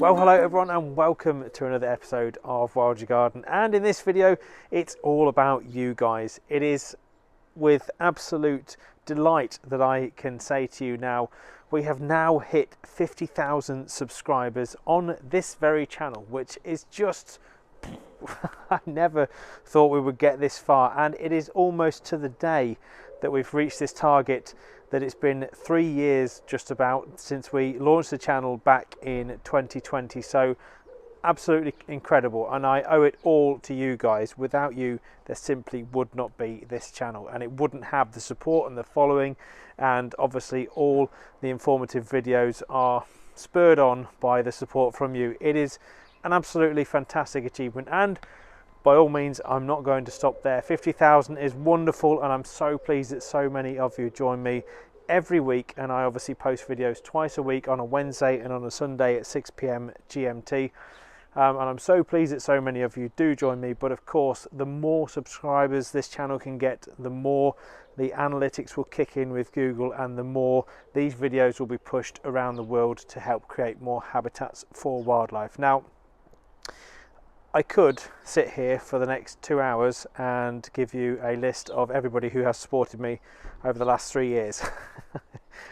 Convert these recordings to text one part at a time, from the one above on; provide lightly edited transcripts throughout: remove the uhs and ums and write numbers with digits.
Well, hello everyone and welcome to another episode of Wild Your Garden, and in this video it's all about you guys. It is with absolute delight that I can say to you now, we have now hit 50,000 subscribers on this very channel, which is just I never thought we would get this far, and it is almost to the day that we've reached this target. That it's been 3 years just about since we launched the channel back in 2020, so absolutely incredible, and I owe it all to you guys. Without you there simply would not be this channel, and it wouldn't have the support and the following, and obviously all the informative videos are spurred on by the support from you. It is an absolutely fantastic achievement, and by all means, I'm not going to stop there. 50,000 is wonderful, and I'm so pleased that so many of you join me every week. And I obviously post videos twice a week, on a Wednesday and on a Sunday at 6 p.m. GMT. And I'm so pleased that so many of you do join me. But of course, the more subscribers this channel can get, the more the analytics will kick in with Google, and the more these videos will be pushed around the world to help create more habitats for wildlife. Now, I could sit here for the next 2 hours and give you a list of everybody who has supported me over the last 3 years.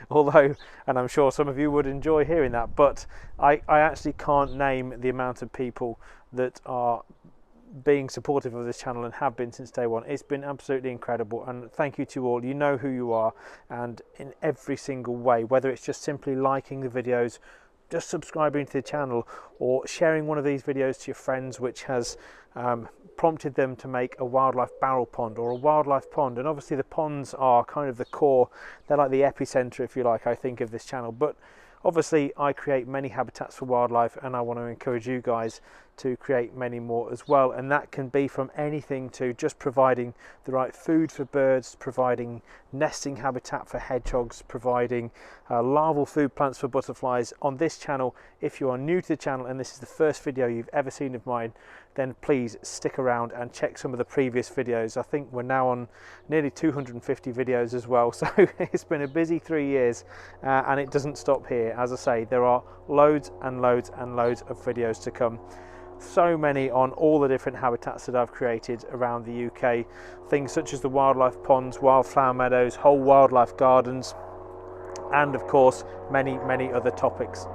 Although, and I'm sure some of you would enjoy hearing that, but I actually can't name the amount of people that are being supportive of this channel and have been since day one. It's been absolutely incredible, and thank you to all. You know who you are, and in every single way, whether it's just simply liking the videos, just subscribing to the channel, or sharing one of these videos to your friends, which has prompted them to make a wildlife barrel pond or a wildlife pond. And obviously the ponds are kind of the core, they're like the epicenter, if you like, I think, of this channel. But obviously I create many habitats for wildlife, and I want to encourage you guys to create many more as well, and that can be from anything to just providing the right food for birds, providing nesting habitat for hedgehogs, providing larval food plants for butterflies. On this channel, if you are new to the channel and this is the first video you've ever seen of mine, then please stick around and check some of the previous videos. I think we're now on nearly 250 videos as well, so it's been a busy 3 years, and it doesn't stop here. As I say, there are loads and loads and loads of videos to come. So many on all the different habitats that I've created around the UK, things such as the wildlife ponds, wildflower meadows, whole wildlife gardens, and of course many other topics.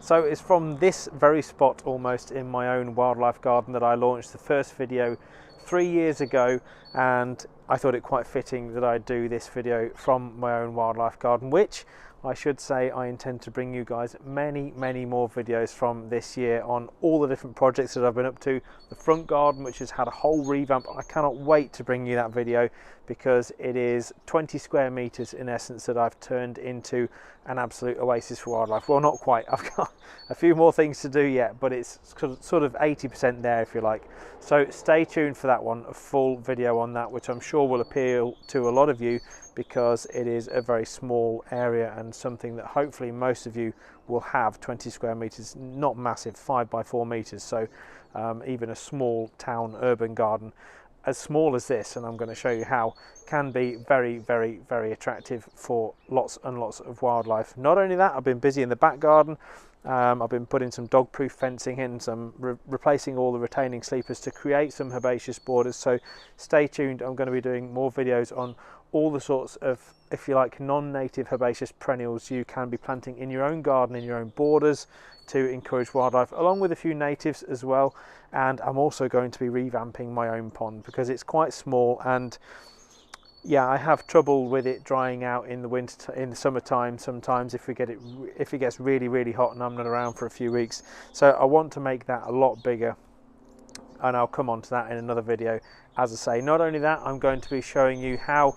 So it's from this very spot, almost in my own wildlife garden, that I launched the first video 3 years ago, and I thought it quite fitting that I do this video from my own wildlife garden, which I should say I intend to bring you guys many more videos from this year on all the different projects that I've been up to. The front garden, which has had a whole revamp, I cannot wait to bring you that video, because it is 20 square meters in essence that I've turned into an absolute oasis for wildlife. Well, not quite, I've got a few more things to do yet, but it's sort of 80% there, if you like. So stay tuned for that one, a full video on that, which I'm sure will appeal to a lot of you, because it is a very small area and something that hopefully most of you will have. 20 square meters, not massive, 5 by 4 meters. So even a small town urban garden as small as this, and I'm going to show you how, can be very attractive for lots and lots of wildlife. Not only that, I've been busy in the back garden. I've been putting some dog-proof fencing in, some replacing all the retaining sleepers to create some herbaceous borders. So stay tuned, I'm going to be doing more videos on all the sorts of, if you like, non-native herbaceous perennials you can be planting in your own garden, in your own borders, to encourage wildlife, along with a few natives as well. And I'm also going to be revamping my own pond, because it's quite small, and yeah, I have trouble with it drying out in the winter, in the summertime sometimes, if it gets really hot and I'm not around for a few weeks. So I want to make that a lot bigger, and I'll come on to that in another video. As I say, not only that, I'm going to be showing you how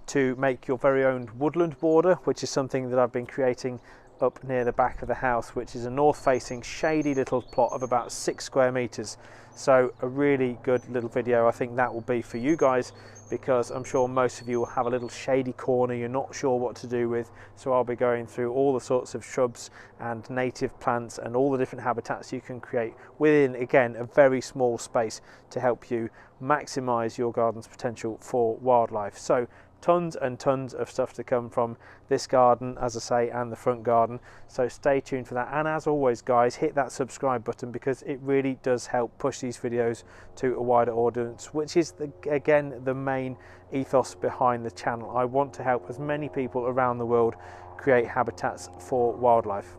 to make your very own woodland border, which is something that I've been creating up near the back of the house, which is a north-facing shady little plot of about 6 square meters. So a really good little video. I think that will be for you guys, because I'm sure most of you will have a little shady corner you're not sure what to do with. So I'll be going through all the sorts of shrubs and native plants and all the different habitats you can create within, again, a very small space, to help you maximize your garden's potential for wildlife. So tons and tons of stuff to come from this garden, as I say, and the front garden, so stay tuned for that. And as always guys, hit that subscribe button because it really does help push these videos to a wider audience, which is again the main ethos behind the channel. I want to help as many people around the world create habitats for wildlife.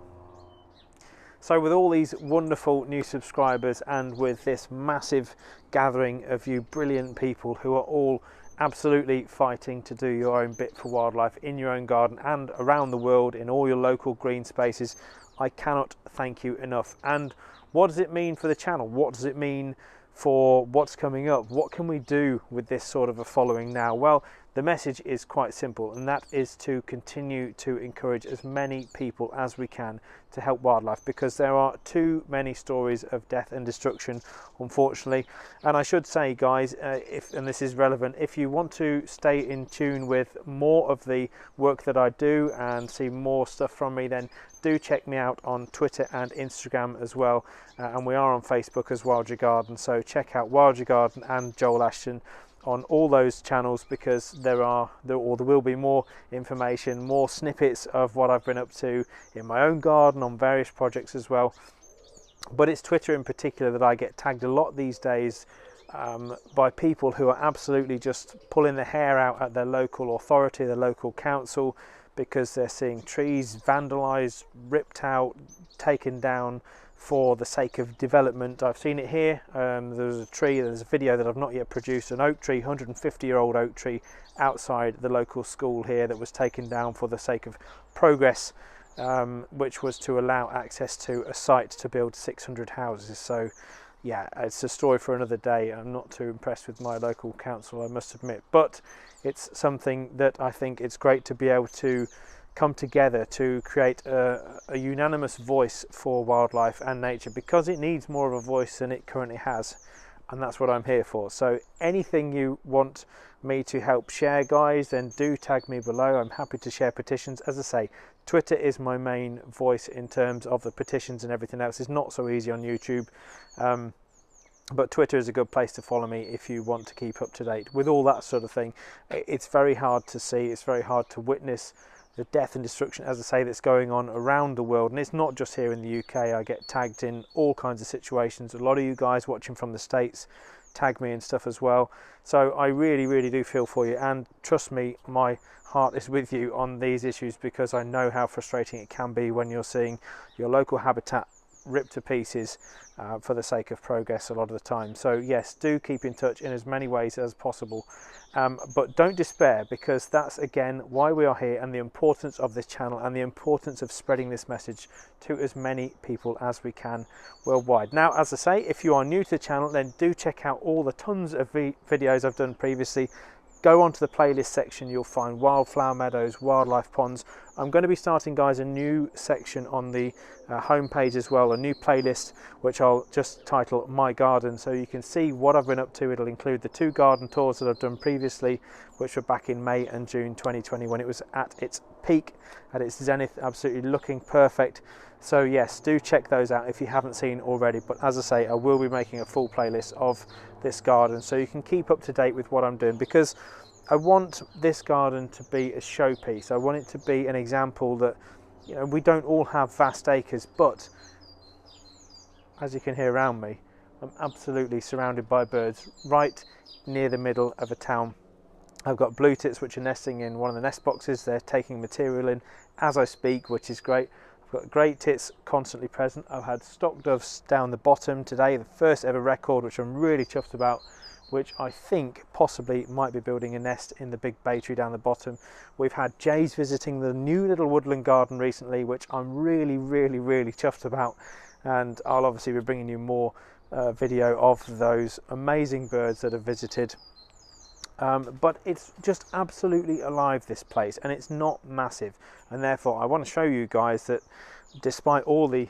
So with all these wonderful new subscribers and with this massive gathering of you brilliant people who are all absolutely fighting to do your own bit for wildlife in your own garden and around the world in all your local green spaces, I cannot thank you enough. And what does it mean for the channel? What does it mean for what's coming up? What can we do with this sort of a following now? Well, the message is quite simple, and that is to continue to encourage as many people as we can to help wildlife, because there are too many stories of death and destruction, unfortunately. And I should say guys, and this is relevant, if you want to stay in tune with more of the work that I do and see more stuff from me, then do check me out on Twitter and Instagram as well, and we are on Facebook as Wild Your Garden, so check out Wild Your Garden and Joel Ashton on all those channels, because there will be more information, more snippets of what I've been up to in my own garden on various projects as well. But it's Twitter in particular that I get tagged a lot these days by people who are absolutely just pulling their hair out at their local authority, their local council, because they're seeing trees vandalized, ripped out, taken down for the sake of development. I've seen it here. There's a video that I've not yet produced, an oak tree, 150-year-old oak tree outside the local school here that was taken down for the sake of progress, which was to allow access to a site to build 600 houses. So yeah, it's a story for another day. I'm not too impressed with my local council, I must admit, but it's something that I think it's great to be able to come together to create a unanimous voice for wildlife and nature, because it needs more of a voice than it currently has, and that's what I'm here for. So anything you want me to help share guys, then do tag me below. I'm happy to share petitions. As I say, Twitter is my main voice in terms of the petitions, and everything else is not so easy on YouTube, but Twitter is a good place to follow me if you want to keep up to date with all that sort of thing. It's very hard to see, it's very hard to witness the death and destruction, as I say, that's going on around the world. And it's not just here in the UK. I get tagged in all kinds of situations. A lot of you guys watching from the States tag me and stuff as well. So I really do feel for you, and trust me, my heart is with you on these issues, because I know how frustrating it can be when you're seeing your local habitat ripped to pieces for the sake of progress a lot of the time. So yes, do keep in touch in as many ways as possible, but don't despair, because that's again why we are here, and the importance of this channel and the importance of spreading this message to as many people as we can worldwide. Now, as I say, if you are new to the channel, then do check out all the tons of videos I've done previously. Go onto the playlist section, you'll find wildflower meadows, wildlife ponds. I'm going to be starting, guys, a new section on the homepage as well, a new playlist, which I'll just title My Garden, so you can see what I've been up to. It'll include the 2 garden tours that I've done previously, which were back in May and June 2020, when it was at its peak, at its zenith, absolutely looking perfect. So yes, do check those out if you haven't seen already. But as I say, I will be making a full playlist of this garden, so you can keep up to date with what I'm doing, because I want this garden to be a showpiece. I want it to be an example that, you know, we don't all have vast acres, but as you can hear around me, I'm absolutely surrounded by birds right near the middle of a town. I've got blue tits which are nesting in one of the nest boxes. They're taking material in as I speak, which is great. I've got great tits constantly present. I've had stock doves down the bottom today, the first ever record, which I'm really chuffed about, which I think possibly might be building a nest in the big bay tree down the bottom. We've had jays visiting the new little woodland garden recently, which I'm really chuffed about, and I'll obviously be bringing you more video of those amazing birds that have visited. But it's just absolutely alive, this place, and it's not massive, and therefore I want to show you guys that despite all the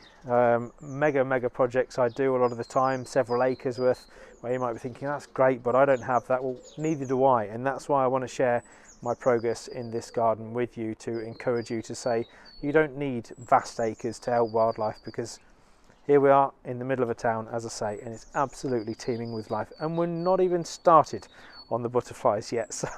mega projects I do a lot of the time, several acres worth, where you might be thinking that's great but I don't have that. Well, neither do I, and that's why I want to share my progress in this garden with you, to encourage you to say you don't need vast acres to help wildlife, because here we are in the middle of a town, as I say, and it's absolutely teeming with life, and we're not even started on the butterflies yet, so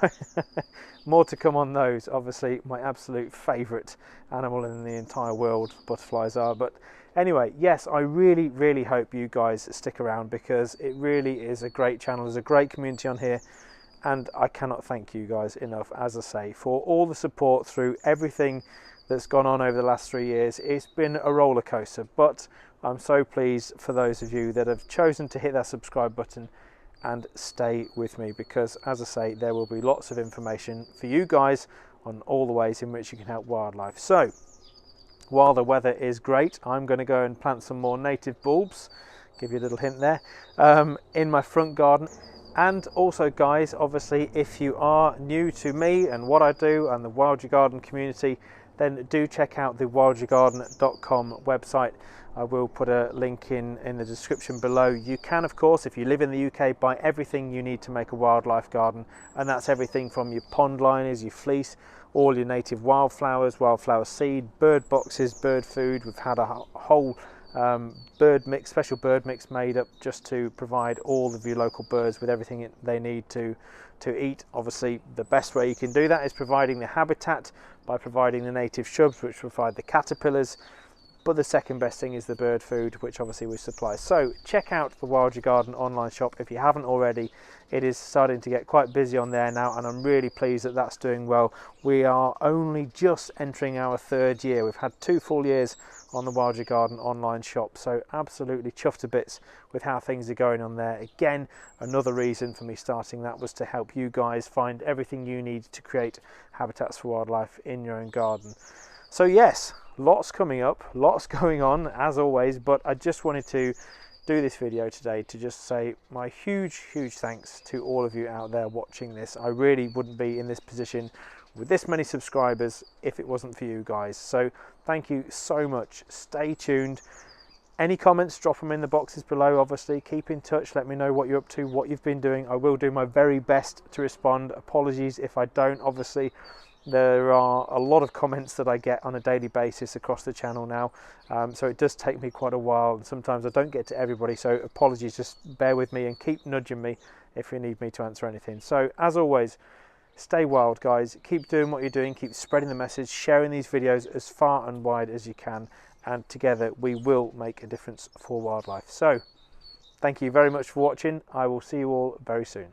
more to come on those. Obviously my absolute favourite animal in the entire world, butterflies are. But anyway, yes, I really hope you guys stick around, because it really is a great channel. There's a great community on here, and I cannot thank you guys enough, as I say, for all the support through everything that's gone on over the last 3 years. It's been a roller coaster, but I'm so pleased for those of you that have chosen to hit that subscribe button and stay with me, because as I say, there will be lots of information for you guys on all the ways in which you can help wildlife. So while the weather is great, I'm going to go and plant some more native bulbs, give you a little hint there, in my front garden. And also guys, obviously if you are new to me and what I do and the Wild Your Garden community, then do check out the wildyourgarden.com website. I will put a link in the description below. You can, of course, if you live in the UK, buy everything you need to make a wildlife garden, and that's everything from your pond liners, your fleece, all your native wildflowers, wildflower seed, bird boxes, bird food. We've had a whole bird mix, special bird mix made up just to provide all of your local birds with everything they need to eat. Obviously the best way you can do that is providing the habitat by providing the native shrubs, which provide the caterpillars, but the second best thing is the bird food, which obviously we supply. So check out the Wild Your Garden online shop if you haven't already. It is starting to get quite busy on there now, and I'm really pleased that that's doing well. We are only just entering our 3rd year. We've had 2 full years on the Wild Your Garden online shop, so absolutely chuffed to bits with how things are going on there. Again, another reason for me starting that was to help you guys find everything you need to create habitats for wildlife in your own garden. So yes, lots coming up, lots going on as always, but I just wanted to do this video today to just say my huge thanks to all of you out there watching this. I really wouldn't be in this position with this many subscribers if it wasn't for you guys. So thank you so much. Stay tuned. Any comments, drop them in the boxes below. Obviously keep in touch, let me know what you're up to, what you've been doing. I will do my very best to respond. Apologies if I don't. Obviously there are a lot of comments that I get on a daily basis across the channel now, so it does take me quite a while, and sometimes I don't get to everybody, so apologies. Just bear with me and keep nudging me if you need me to answer anything. So as always, stay wild guys, keep doing what you're doing, keep spreading the message, sharing these videos as far and wide as you can, and together we will make a difference for wildlife. So thank you very much for watching. I will see you all very soon.